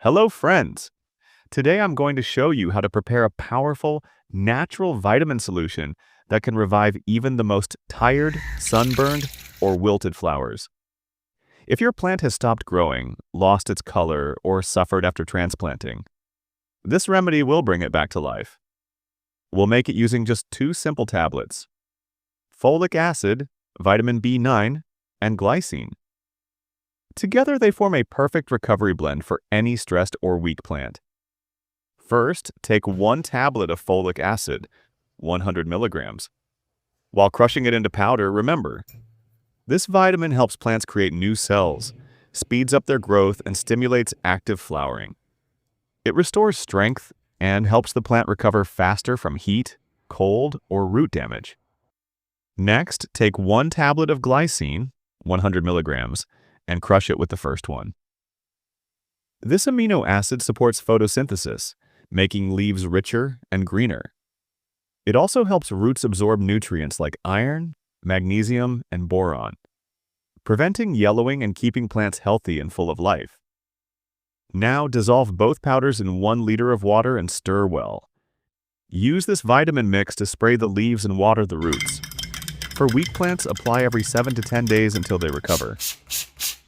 Hello friends! Today I'm going to show you how to prepare a powerful, natural vitamin solution that can revive even the most tired, sunburned, or wilted flowers. If your plant has stopped growing, lost its color, or suffered after transplanting, this remedy will bring it back to life. We'll make it using just two simple tablets: folic acid, vitamin B9, and glycine. Together they form a perfect recovery blend for any stressed or weak plant. First, take 1 tablet of folic acid, 100 milligrams. While crushing it into powder, remember, this vitamin helps plants create new cells, speeds up their growth, and stimulates active flowering. It restores strength and helps the plant recover faster from heat, cold, or root damage. Next, take 1 tablet of glycine, 100 milligrams, and crush it with the first one. This amino acid supports photosynthesis, making leaves richer and greener. It also helps roots absorb nutrients like iron, magnesium, and boron, preventing yellowing and keeping plants healthy and full of life. Now dissolve both powders in 1 liter of water and stir well. Use this vitamin mix to spray the leaves and water the roots. For weak plants, apply every 7 to 10 days until they recover.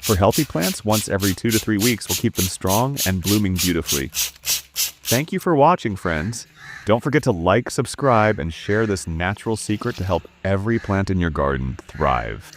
For healthy plants, once every 2 to 3 weeks will keep them strong and blooming beautifully. Thank you for watching, friends. Don't forget to like, subscribe, and share this natural secret to help every plant in your garden thrive.